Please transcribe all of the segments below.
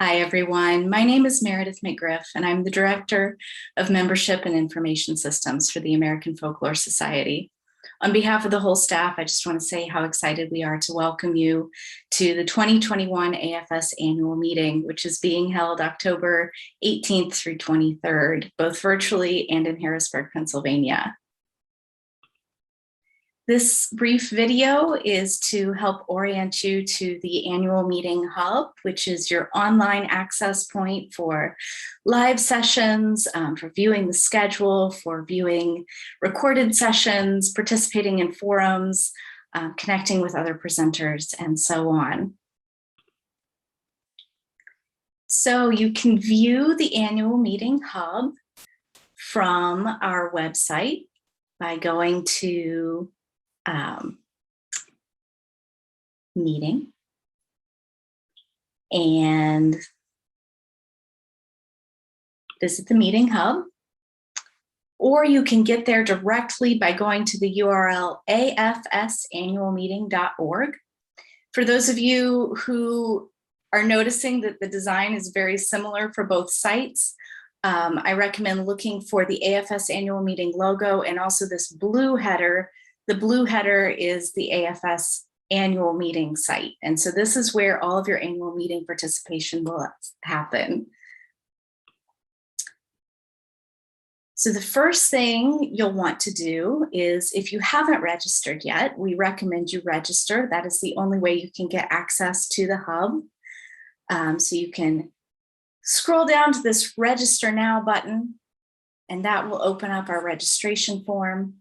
Hi, everyone. My name is Meredith McGriff, and I'm the Director of Membership and Information Systems for the American Folklore Society. On behalf of the whole staff, I just want to say how excited we are to welcome you to the 2021 AFS Annual Meeting, which is being held October 18th through 23rd, both virtually and in Harrisburg, Pennsylvania. This brief video is to help orient you to the Annual Meeting Hub, which is your online access point for live sessions, for viewing the schedule, for viewing recorded sessions, participating in forums, connecting with other presenters, and so on. So you can view the Annual Meeting Hub from our website by going to meeting and visit the Meeting Hub, or you can get there directly by going to the URL afsannualmeeting.org. For those of you who are noticing that the design is very similar for both sites, I recommend looking for the AFS Annual Meeting logo and also this blue header. The blue header is the AFS Annual Meeting site. And so this is where all of your annual meeting participation will happen. So the first thing you'll want to do is, if you haven't registered yet, we recommend you register. That is the only way you can get access to the hub. So you can scroll down to this Register Now button, and that will open up our registration form.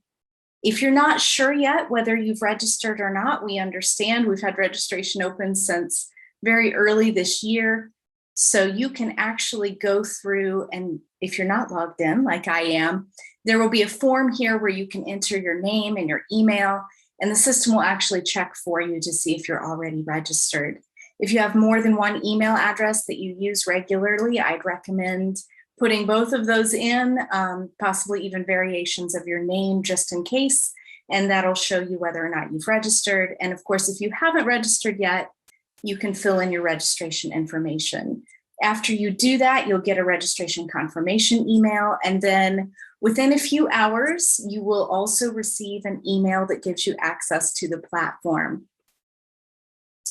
If you're not sure yet whether you've registered or not, we understand. We've had registration open since very early this year. So you can actually go through, and if you're not logged in like I am, there will be a form here where you can enter your name and your email, and the system will actually check for you to see if you're already registered. If you have more than one email address that you use regularly, I'd recommend putting both of those in, possibly even variations of your name just in case, and that'll show you whether or not you've registered. And of course, if you haven't registered yet, you can fill in your registration information. After you do that, you'll get a registration confirmation email, and then within a few hours, you will also receive an email that gives you access to the platform.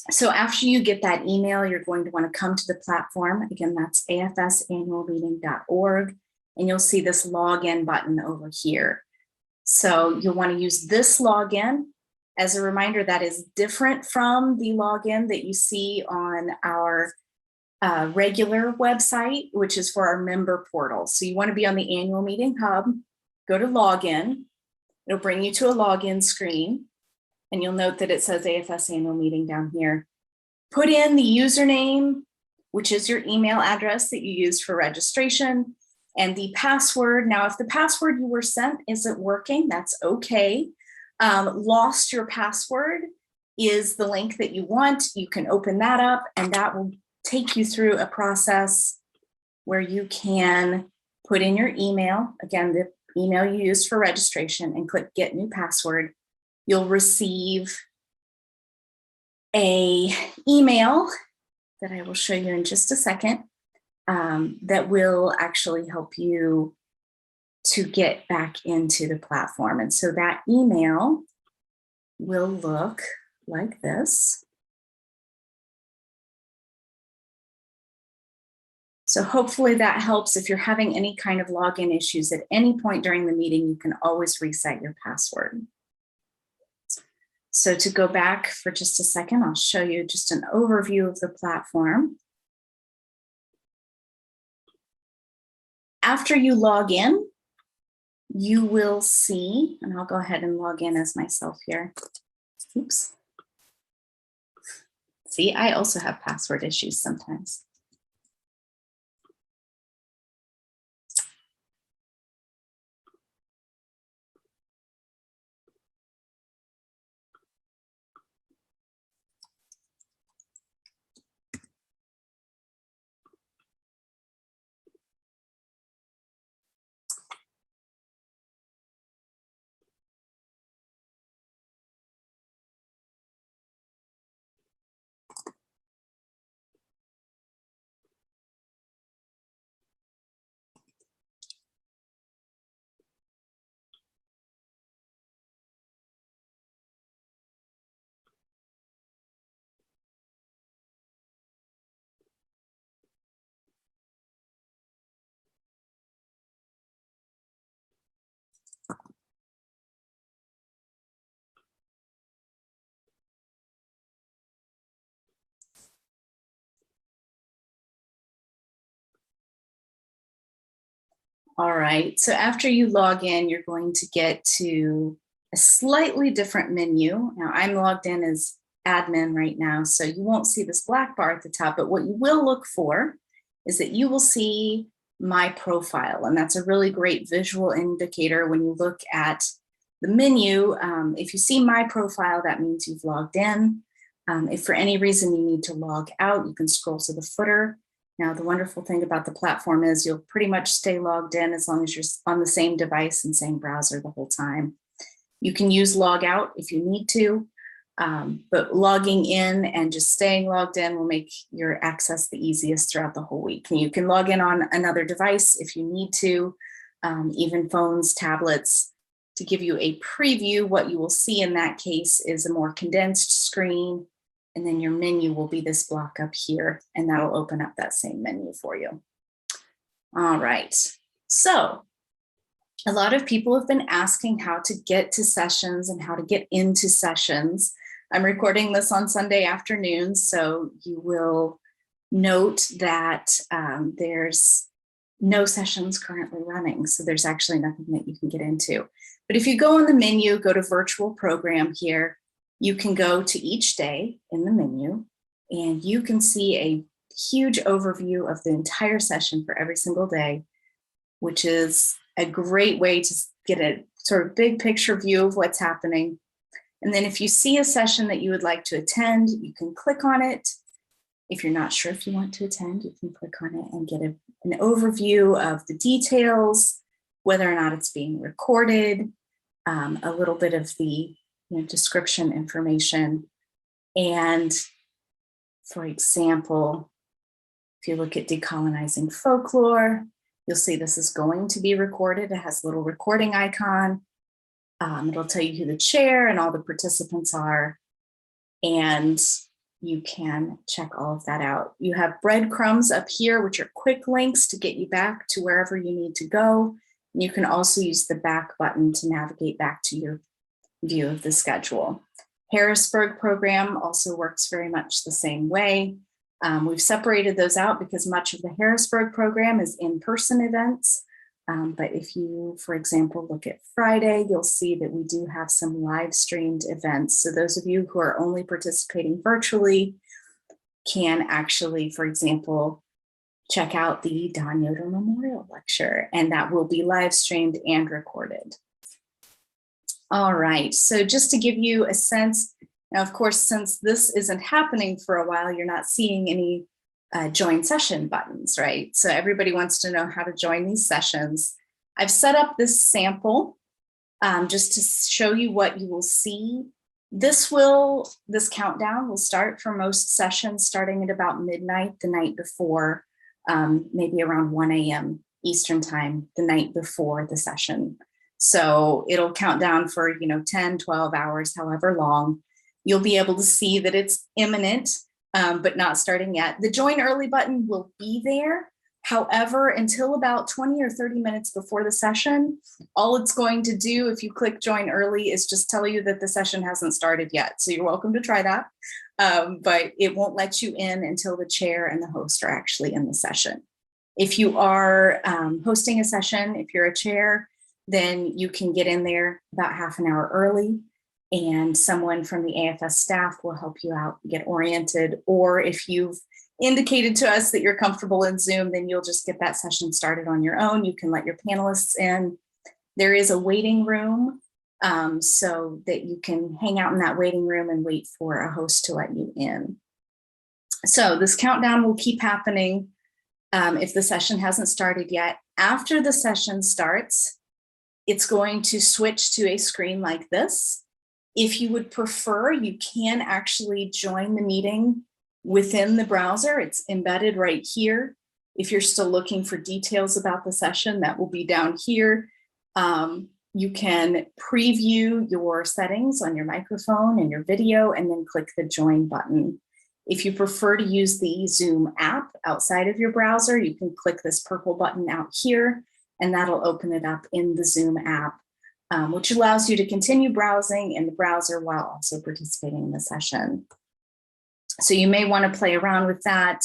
So after you get that email, you're going to want to come to the platform. Again, that's afsannualmeeting.org, and you'll see this login button over here. So you'll want to use this login. As a reminder, that is different from the login that you see on our regular website, which is for our member portal. So you want to be on the Annual Meeting Hub, go to Login. It'll bring you to a login screen. And you'll note that it says AFS Annual Meeting down here. Put in the username, which is your email address that you used for registration, and the password. Now, if the password you were sent isn't working, that's okay. Lost your password is the link that you want. You can open that up, and that will take you through a process where you can put in your email, again, the email you used for registration, and click Get New Password. You'll receive an email that I will show you in just a second that will actually help you to get back into the platform. And so that email will look like this. So hopefully that helps. If you're having any kind of login issues at any point during the meeting, you can always reset your password. So to go back for just a second, I'll show you just an overview of the platform. After you log in, you will see, and I'll go ahead and log in as myself here. Oops. See, I also have password issues sometimes. All right, so after you log in, you're going to get to a slightly different menu. Now I'm logged in as admin right now, so you won't see this black bar at the top, but what you will look for is that you will see my profile, and that's a really great visual indicator when you look at the menu. If you see my profile, that means you've logged in. If for any reason you need to log out, you can scroll to the footer. Now, the wonderful thing about the platform is you'll pretty much stay logged in as long as you're on the same device and same browser the whole time. You can use log out if you need to, but logging in and just staying logged in will make your access the easiest throughout the whole week. And you can log in on another device if you need to, even phones, tablets. To give you a preview, what you will see in that case is a more condensed screen, and then your menu will be this block up here, and that'll open up that same menu for you. All right, so a lot of people have been asking how to get to sessions and how to get into sessions. I'm recording this on Sunday afternoon, so you will note that there's no sessions currently running, so there's actually nothing that you can get into. But if you go on the menu, go to virtual program here, you can go to each day in the menu, and you can see a huge overview of the entire session for every single day, which is a great way to get a sort of big picture view of what's happening. And then if you see a session that you would like to attend, you can click on it. If you're not sure if you want to attend, you can click on it and get an overview of the details, whether or not it's being recorded, a little bit of the description information. And for example, if you look at decolonizing folklore, you'll see this is going to be recorded. It has a little recording icon. It'll tell you who the chair and all the participants are. And you can check all of that out. You have breadcrumbs up here, which are quick links to get you back to wherever you need to go. And you can also use the back button to navigate back to your view of the schedule. Harrisburg program also works very much the same way. We've separated those out because much of the Harrisburg program is in-person events. But if you, for example, look at Friday, you'll see that we do have some live streamed events. So those of you who are only participating virtually can actually, for example, check out the Don Yoder Memorial Lecture, and that will be live streamed and recorded. All right, so just to give you a sense, now of course, since this isn't happening for a while, you're not seeing any join session buttons, right? So everybody wants to know how to join these sessions. I've set up this sample just to show you what you will see. This countdown will start for most sessions starting at about midnight the night before, maybe around 1 a.m. Eastern time the night before the session. So it'll count down for 10, 12 hours, however long. You'll be able to see that it's imminent, but not starting yet. The join early button will be there. However, until about 20 or 30 minutes before the session, all it's going to do if you click join early is just tell you that the session hasn't started yet. So you're welcome to try that, but it won't let you in until the chair and the host are actually in the session. If you are hosting a session, if you're a chair, then you can get in there about half an hour early, and someone from the AFS staff will help you out, get oriented. Or if you've indicated to us that you're comfortable in Zoom, then you'll just get that session started on your own. You can let your panelists in. There is a waiting room so that you can hang out in that waiting room and wait for a host to let you in. So this countdown will keep happening if the session hasn't started yet. After the session starts, it's going to switch to a screen like this. If you would prefer, you can actually join the meeting within the browser. It's embedded right here. If you're still looking for details about the session, that will be down here. You can preview your settings on your microphone and your video, and then click the join button. If you prefer to use the Zoom app outside of your browser, you can click this purple button out here, and that'll open it up in the Zoom app, which allows you to continue browsing in the browser while also participating in the session. So you may want to play around with that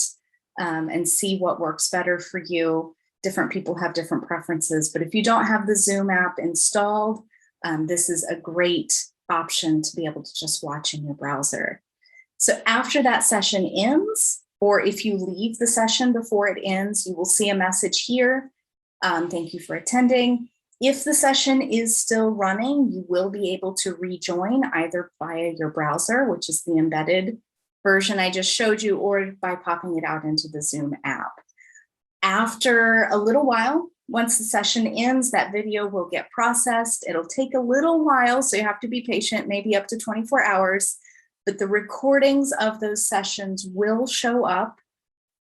and see what works better for you. different people have different preferences, but if you don't have the Zoom app installed, this is a great option to be able to just watch in your browser. So after that session ends, or if you leave the session before it ends, you will see a message here. Thank you for attending. If the session is still running, you will be able to rejoin either via your browser, which is the embedded version I just showed you, or by popping it out into the Zoom app. After a little while, once the session ends, that video will get processed. It'll take a little while, so you have to be patient, maybe up to 24 hours, but the recordings of those sessions will show up.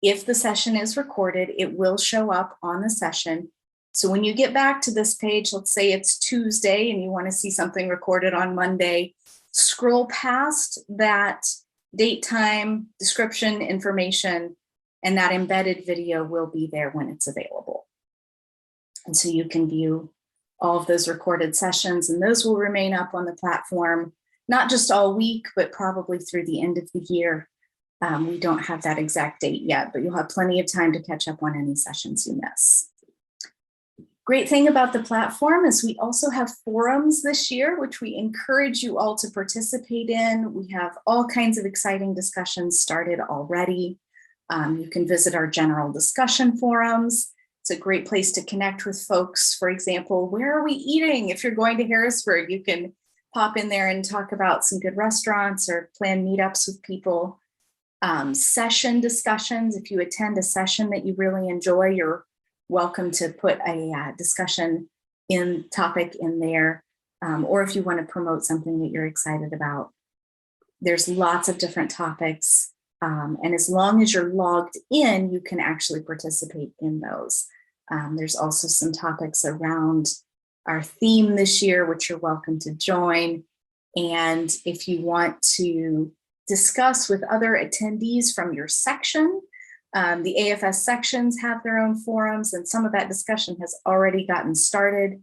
If the session is recorded, it will show up on the session. So when you get back to this page, let's say it's Tuesday and you want to see something recorded on Monday, scroll past that date, time, description, information, and that embedded video will be there when it's available. And so you can view all of those recorded sessions, and those will remain up on the platform, not just all week, but probably through the end of the year. We don't have that exact date yet, but you'll have plenty of time to catch up on any sessions you miss. Great thing about the platform is we also have forums this year, which we encourage you all to participate in. We have all kinds of exciting discussions started already. You can visit our general discussion forums. It's a great place to connect with folks. For example, where are we eating? If you're going to Harrisburg, you can pop in there and talk about some good restaurants or plan meetups with people. Session discussions, if you attend a session that you really enjoy, you're welcome to put a discussion topic in there, or if you want to promote something that you're excited about. There's lots of different topics, and as long as you're logged in, you can actually participate in those. There's also some topics around our theme this year, which you're welcome to join. And if you want to discuss with other attendees from your section, the AFS sections have their own forums, and some of that discussion has already gotten started.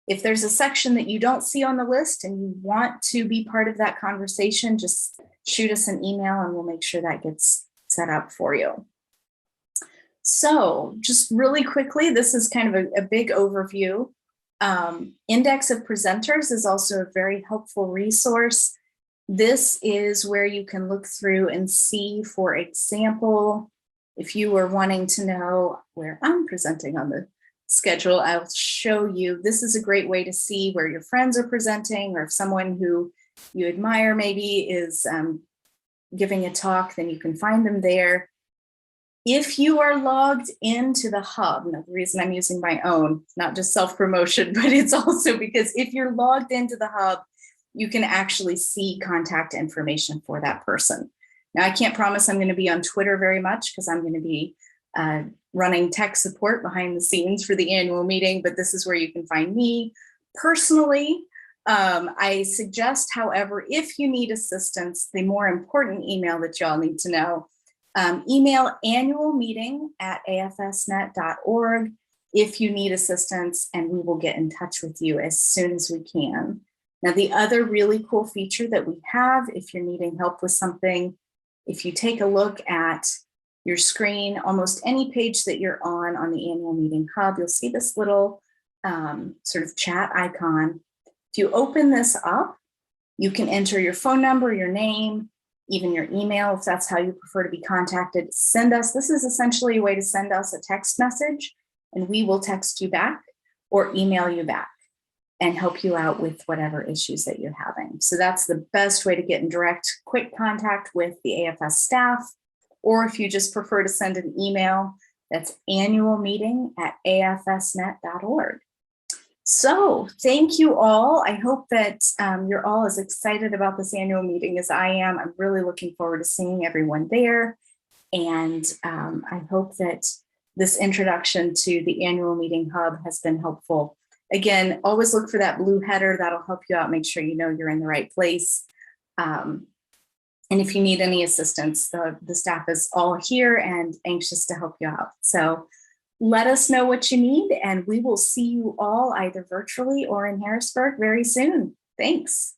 If there's a section that you don't see on the list and you want to be part of that conversation, just shoot us an email and we'll make sure that gets set up for you. So just really quickly, this is kind of a big overview. Index of presenters is also a very helpful resource. This is where you can look through and see, for example, if you were wanting to know where I'm presenting on the schedule, I'll show you. This is a great way to see where your friends are presenting, or if someone who you admire maybe is giving a talk, then you can find them there. If you are logged into the hub, now the reason I'm using my own, not just self-promotion, but it's also because if you're logged into the hub, you can actually see contact information for that person. Now, I can't promise I'm going to be on Twitter very much because I'm going to be running tech support behind the scenes for the annual meeting, but this is where you can find me personally. I suggest, however, if you need assistance, the more important email that y'all need to know, email annualmeeting@afsnet.org if you need assistance, and we will get in touch with you as soon as we can. Now, the other really cool feature that we have, if you're needing help with something, if you take a look at your screen, almost any page that you're on the Annual Meeting Hub, you'll see this little sort of chat icon. If you open this up, you can enter your phone number, your name, even your email, if that's how you prefer to be contacted. Send us, this is essentially a way to send us a text message, and we will text you back or email you back and help you out with whatever issues that you're having. So that's the best way to get in direct, quick contact with the AFS staff. Or if you just prefer to send an email, that's annualmeeting@afsnet.org. So thank you all. I hope that you're all as excited about this annual meeting as I am. I'm really looking forward to seeing everyone there. And I hope that this introduction to the Annual Meeting Hub has been helpful. Again, always look for that blue header. That'll help you out, make sure you know you're in the right place. And if you need any assistance, the staff is all here and anxious to help you out. So let us know what you need, and we will see you all either virtually or in Harrisburg very soon. Thanks.